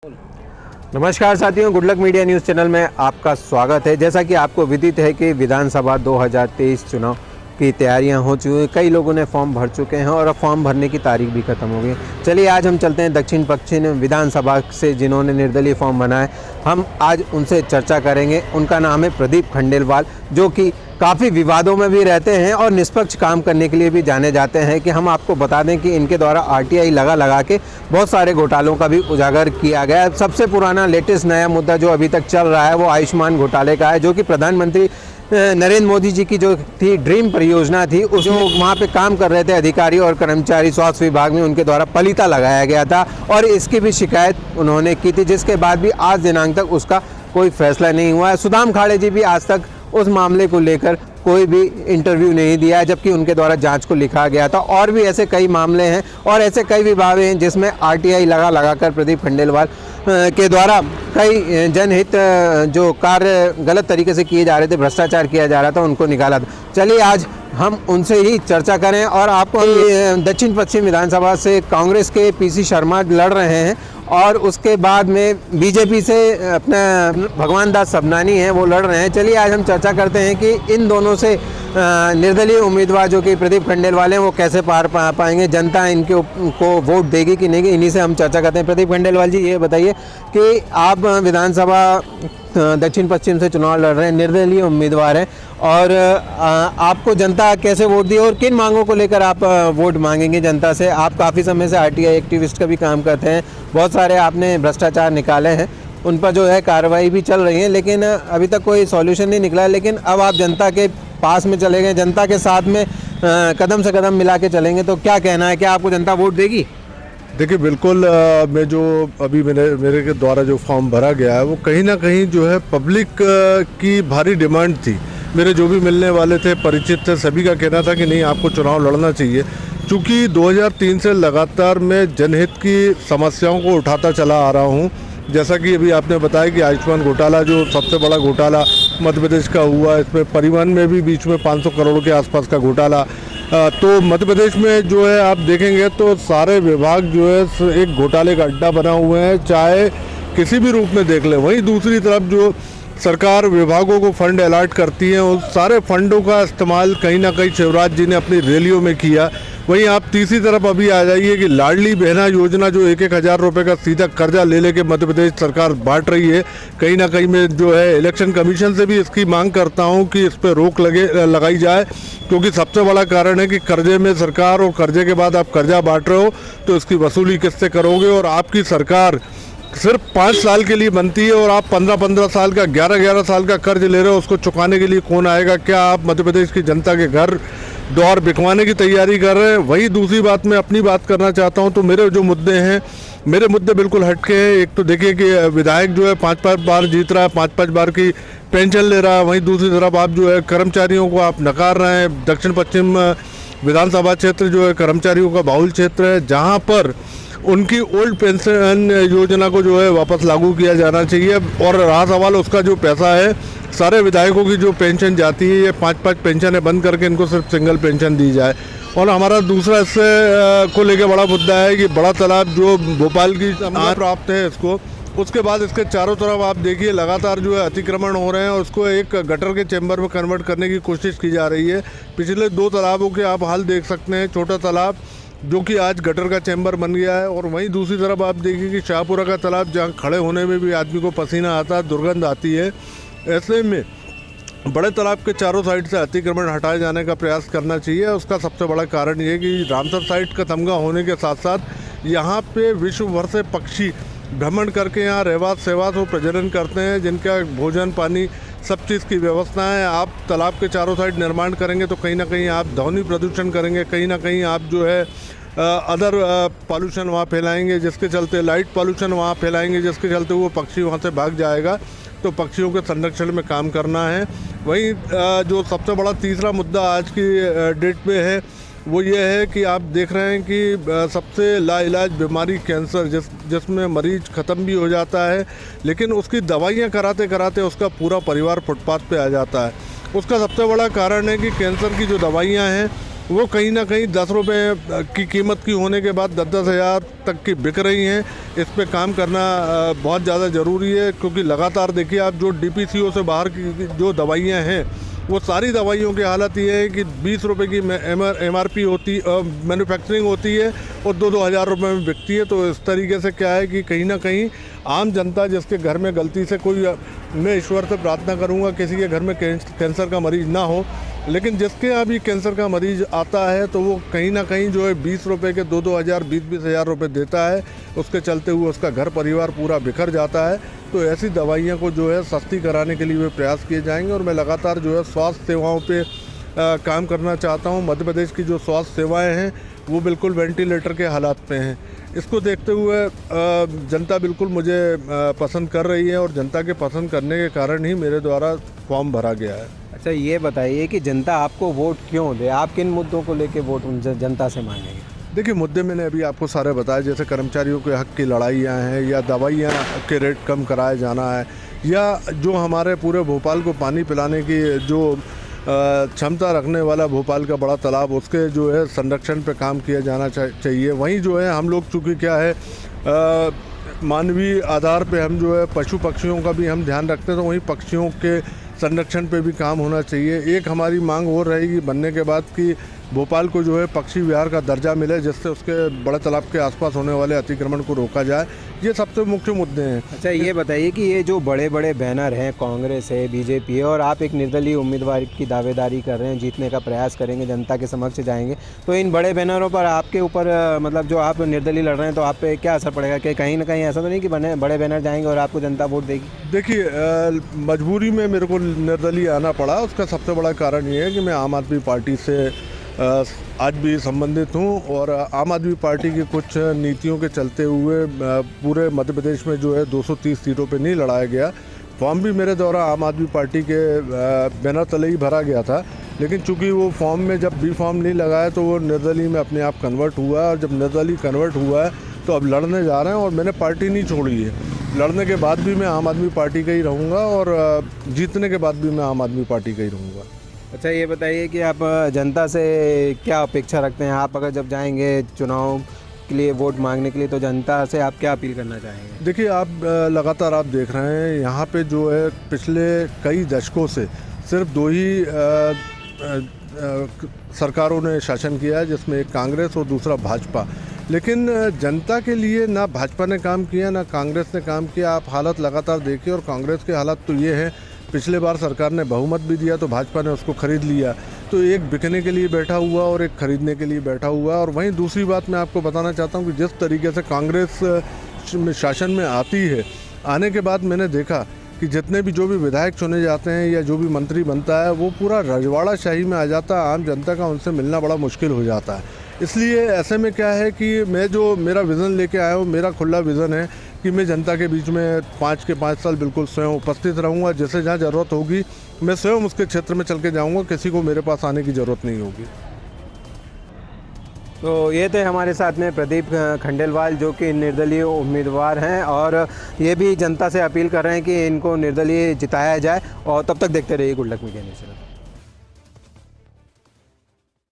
नमस्कार साथियों, good luck media news channel में आपका स्वागत है। जैसा कि आपको विदित है कि विधानसभा 2023 चुनाव की तैयारियां हो चुकी हैं। कई लोगों ने फॉर्म भर चुके हैं और अब फॉर्म भरने की तारीख भी खत्म हो गई। चलिए आज हम चलते हैं दक्षिण पश्चिम विधानसभा से जिन्होंने निर्दलीय फॉर्म बनाए। हम आज उनसे चर्चा करेंगे। उनका नाम है प्रदीप खंडेलवाल, जो कि काफ़ी विवादों में भी रहते हैं और निष्पक्ष काम करने के लिए भी जाने जाते हैं। कि हम आपको बता दें कि इनके द्वारा आरटीआई लगा के बहुत सारे घोटालों का भी उजागर किया गया है। सबसे पुराना लेटेस्ट नया मुद्दा जो अभी तक चल रहा है वो आयुष्मान घोटाले का है, जो कि प्रधानमंत्री नरेंद्र मोदी जी की जो थी ड्रीम परियोजना थी, उस जो वहाँ पे काम कर रहे थे अधिकारी और कर्मचारी स्वास्थ्य विभाग में, उनके द्वारा पलीता लगाया गया था और इसकी भी शिकायत उन्होंने की थी, जिसके बाद भी आज दिनांक तक उसका कोई फैसला नहीं हुआ है। सुदाम खाड़े जी भी आज तक उस मामले को लेकर कोई भी इंटरव्यू नहीं दिया है, जबकि उनके द्वारा जांच को लिखा गया था। और भी ऐसे कई मामले हैं और ऐसे कई विभाग हैं जिसमें आरटीआई लगाकर प्रदीप खंडेलवाल के द्वारा कई जनहित जो कार्य गलत तरीके से किए जा रहे थे, भ्रष्टाचार किया जा रहा था, उनको निकाला था। चलिए आज हम उनसे ही चर्चा करें। और आपको हम दक्षिण पश्चिम विधानसभा से कांग्रेस के पीसी शर्मा लड़ रहे हैं और उसके बाद में बीजेपी से अपना भगवान दास सबनानी हैं, वो लड़ रहे हैं। चलिए आज हम चर्चा करते हैं कि इन दोनों से निर्दलीय उम्मीदवार जो कि प्रदीप खंडेलवाल हैं वो कैसे पार पाएंगे, जनता इनके को वोट देगी कि नहीं। इन्हीं से हम चर्चा करते हैं। प्रदीप खंडेलवाल जी, ये बताइए कि आप विधानसभा दक्षिण पश्चिम से चुनाव लड़ रहे हैं, निर्दलीय उम्मीदवार हैं, और आपको जनता कैसे वोट दी और किन मांगों को लेकर आप वोट मांगेंगे जनता से। आप काफ़ी समय से आरटीआई एक्टिविस्ट का भी काम करते हैं, बहुत सारे आपने भ्रष्टाचार निकाले हैं, उन पर जो है कार्रवाई भी चल रही है, लेकिन अभी तक कोई सॉल्यूशन नहीं निकला। लेकिन अब आप जनता के पास में चले गए, जनता के साथ में कदम से कदम मिला के चलेंगे, तो क्या कहना है, क्या आपको जनता वोट देगी? देखिए बिल्कुल, मैं जो अभी मेरे के द्वारा जो फॉर्म भरा गया है वो कहीं ना कहीं जो है पब्लिक की भारी डिमांड थी। मेरे जो भी मिलने वाले थे, परिचित थे, सभी का कहना था कि नहीं, आपको चुनाव लड़ना चाहिए। चूँकि 2003 से लगातार मैं जनहित की समस्याओं को उठाता चला आ रहा हूँ। जैसा कि अभी आपने बताया कि आयुष्मान घोटाला जो सबसे बड़ा घोटाला मध्य प्रदेश का हुआ, इसमें परिवहन में भी बीच में 500 करोड़ के आसपास का घोटाला। तो मध्य प्रदेश में जो है आप देखेंगे तो सारे विभाग जो है एक घोटाले का अड्डा बना हुए हैं, चाहे किसी भी रूप में देख लें। वहीं दूसरी तरफ जो सरकार विभागों को फंड अलॉट करती है, उस सारे फंडों का इस्तेमाल कहीं ना कहीं शिवराज जी ने अपनी रैलियों में किया। वहीं आप तीसरी तरफ अभी आ जाइए कि लाडली बहना योजना जो 1-1 हज़ार रुपये का सीधा कर्जा ले लेके मध्य प्रदेश सरकार बांट रही है, कहीं ना कहीं मैं जो है इलेक्शन कमीशन से भी इसकी मांग करता हूं कि इस पर रोक लगाई जाए। क्योंकि सबसे बड़ा कारण है कि कर्जे में सरकार, और कर्जे के बाद आप कर्जा बांट रहे हो तो इसकी वसूली किससे करोगे। और आपकी सरकार सिर्फ 5 साल के लिए बनती है और आप 15-15 साल का, 11-11 साल का कर्ज ले रहे हो, उसको चुकाने के लिए कौन आएगा? क्या आप मध्य प्रदेश की जनता के घर द्वार बिकवाने की तैयारी कर रहे हैं? वही दूसरी बात मैं अपनी बात करना चाहता हूं। तो मेरे जो मुद्दे हैं, मेरे मुद्दे बिल्कुल हटके हैं। एक तो देखिए कि विधायक जो है 5-5 बार जीत रहा है, 5-5 बार की पेंशन ले रहा है। वहीं दूसरी तरफ आप जो है कर्मचारियों को आप नकार रहे हैं। दक्षिण पश्चिम विधानसभा क्षेत्र जो है कर्मचारियों का बाहुल क्षेत्र है, जहाँ पर उनकी ओल्ड पेंशन योजना को जो है वापस लागू किया जाना चाहिए। और रहा सवाल उसका जो पैसा है, सारे विधायकों की जो पेंशन जाती है, ये 5-5 पेंशनें बंद करके इनको सिर्फ सिंगल पेंशन दी जाए। और हमारा दूसरा इससे को लेकर बड़ा मुद्दा है कि बड़ा तालाब जो भोपाल की प्राप्त है इसको, उसके बाद इसके चारों तरफ आप देखिए लगातार जो है अतिक्रमण हो रहे हैं और उसको एक गटर के चैम्बर में कन्वर्ट करने की कोशिश की जा रही है। पिछले 2 तालाबों के आप हाल देख सकते हैं। छोटा तालाब जो कि आज गटर का चैम्बर बन गया है, और वहीं दूसरी तरफ आप देखिए कि शाहपुरा का तालाब, जहाँ खड़े होने में भी आदमी को पसीना आता है, दुर्गंध आती है। ऐसे में बड़े तालाब के चारों साइड से अतिक्रमण हटाए जाने का प्रयास करना चाहिए। उसका सबसे बड़ा कारण ये है कि रामसर साइट का तमगा होने के साथ साथ यहाँ पे विश्व भर से पक्षी भ्रमण करके यहाँ रहवास सेवास और प्रजनन करते हैं, जिनका भोजन पानी सब चीज़ की व्यवस्था है। आप तालाब के चारों साइड निर्माण करेंगे तो कहीं ना कहीं आप ध्वनि प्रदूषण करेंगे, कहीं ना कहीं आप जो है अदर पॉल्यूशन वहाँ फैलाएंगे, जिसके चलते लाइट पॉल्यूशन वहाँ फैलाएंगे, जिसके चलते वो पक्षी वहाँ से भाग जाएगा। तो पक्षियों के संरक्षण में काम करना है। वहीं जो सबसे बड़ा तीसरा मुद्दा आज की डेट में है वो ये है कि आप देख रहे हैं कि सबसे लाइलाज बीमारी कैंसर, जिसमें मरीज ख़त्म भी हो जाता है, लेकिन उसकी दवाइयाँ कराते कराते उसका पूरा परिवार फुटपाथ पे आ जाता है। उसका सबसे बड़ा कारण है कि कैंसर की जो दवाइयाँ हैं वो कहीं ना कहीं 10 रुपये की कीमत की होने के बाद 10-10 हज़ार तक की बिक रही हैं। इस पे काम करना बहुत ज़्यादा ज़रूरी है, क्योंकि लगातार देखिए आप जो DPCO से बाहर की जो दवाइयाँ हैं वो सारी दवाइयों की हालत ये है कि 20 रुपये की MRP होती मैन्युफैक्चरिंग होती है और 2-2 हज़ार रुपये में बिकती है। तो इस तरीके से क्या है कि कहीं ना कहीं आम जनता जिसके घर में गलती से कोई, मैं ईश्वर से प्रार्थना करूंगा किसी के घर में कैंसर का मरीज़ ना हो, लेकिन जिसके यहाँ भी कैंसर का मरीज़ आता है तो वो कहीं ना कहीं जो है 20 रुपये के 2-2 हज़ार 20-20 हज़ार रुपये देता है। उसके चलते हुए उसका घर परिवार पूरा बिखर जाता है। तो ऐसी दवाइयाँ को जो है सस्ती कराने के लिए वे प्रयास किए जाएंगे। और मैं लगातार जो है स्वास्थ्य सेवाओं पे काम करना चाहता हूँ। मध्य प्रदेश की जो स्वास्थ्य सेवाएँ हैं वो बिल्कुल वेंटिलेटर के हालात पे हैं। इसको देखते हुए जनता बिल्कुल मुझे पसंद कर रही है और जनता के पसंद करने के कारण ही मेरे द्वारा फॉर्म भरा गया है। अच्छा, ये बताइए कि जनता आपको वोट क्यों दे, आप किन मुद्दों को लेके वोट जनता से मांगेंगे? देखिए, मुद्दे मैंने अभी आपको सारे बताए, जैसे कर्मचारियों के हक की लड़ाइयाँ हैं, या दवाइयाँ के रेट कम कराया जाना है, या जो हमारे पूरे भोपाल को पानी पिलाने की जो क्षमता रखने वाला भोपाल का बड़ा तालाब, उसके जो है संरक्षण पे काम किया जाना चाहिए। वहीं जो है हम लोग चूँकि क्या है मानवीय आधार पे हम जो है पशु पक्षियों का भी हम ध्यान रखते हैं, तो वहीं पक्षियों के संरक्षण पे भी काम होना चाहिए। एक हमारी मांग हो रहेगी बनने के बाद कि भोपाल को जो है पक्षी विहार का दर्जा मिले, जिससे उसके बड़े तालाब के आसपास होने वाले अतिक्रमण को रोका जाए। ये सबसे मुख्य मुद्दे हैं। अच्छा, ये बताइए कि ये जो बड़े बड़े बैनर हैं, कांग्रेस है, बीजेपी है, और आप एक निर्दलीय उम्मीदवार की दावेदारी कर रहे हैं, जीतने का प्रयास करेंगे, जनता के समक्ष जाएंगे, तो इन बड़े बैनरों पर आपके ऊपर मतलब जो आप निर्दलीय लड़ रहे हैं तो आप पे क्या असर पड़ेगा? कि कहीं ना कहीं ऐसा तो नहीं कि बड़े बैनर जाएंगे और आपको जनता वोट देगी? देखिए, मजबूरी में मेरे को निर्दलीय आना पड़ा। उसका सबसे बड़ा कारण ये है कि मैं आम आदमी पार्टी से आज भी संबंधित हूँ, और आम आदमी पार्टी की कुछ नीतियों के चलते हुए पूरे मध्य प्रदेश में जो है 230 सीटों पे नहीं लड़ाया गया। फॉर्म भी मेरे द्वारा आम आदमी पार्टी के बैनर तले ही भरा गया था, लेकिन चूंकि वो फॉर्म में जब भी फॉर्म नहीं लगाया तो वो निर्दलीय में अपने आप कन्वर्ट हुआ, और जब निर्दलीय कन्वर्ट हुआ है तो अब लड़ने जा रहे हैं। और मैंने पार्टी नहीं छोड़ी है, लड़ने के बाद भी मैं आम आदमी पार्टी का ही रहूँगा, और जीतने के बाद भी मैं आम आदमी पार्टी का ही रहूँगा। अच्छा, ये बताइए कि आप जनता से क्या अपेक्षा रखते हैं? आप अगर जब जाएंगे चुनाव के लिए वोट मांगने के लिए, तो जनता से आप क्या अपील करना चाहेंगे? देखिए, आप लगातार आप देख रहे हैं यहाँ पे जो है पिछले कई दशकों से सिर्फ दो ही सरकारों ने शासन किया है, जिसमें एक कांग्रेस और दूसरा भाजपा। लेकिन जनता के लिए ना भाजपा ने काम किया ना कांग्रेस ने काम किया। आप हालत लगातार देखिए, और कांग्रेस की हालत तो ये है, पिछले बार सरकार ने बहुमत भी दिया तो भाजपा ने उसको खरीद लिया। तो एक बिकने के लिए बैठा हुआ और एक खरीदने के लिए बैठा हुआ। और वहीं दूसरी बात मैं आपको बताना चाहता हूं कि जिस तरीके से कांग्रेस शासन में आती है, आने के बाद मैंने देखा कि जितने भी जो भी विधायक चुने जाते हैं या जो भी मंत्री बनता है, वो पूरा रजवाड़ा शाही में आ जाता है। आम जनता का उनसे मिलना बड़ा मुश्किल हो जाता है। इसलिए ऐसे में क्या है कि मैं जो मेरा विज़न लेके आया हूँ, मेरा खुला विज़न है कि मैं जनता के बीच में 5 के 5 साल बिल्कुल स्वयं उपस्थित रहूँगा। जैसे जहाँ ज़रूरत होगी मैं स्वयं उसके क्षेत्र में चल के जाऊँगा, किसी को मेरे पास आने की ज़रूरत नहीं होगी। तो ये थे हमारे साथ में प्रदीप खंडेलवाल, जो कि निर्दलीय उम्मीदवार हैं, और ये भी जनता से अपील कर रहे हैं कि इनको निर्दलीय जिताया जाए। और तब तक देखते रहिए गुड लक मीडिया न्यूज़।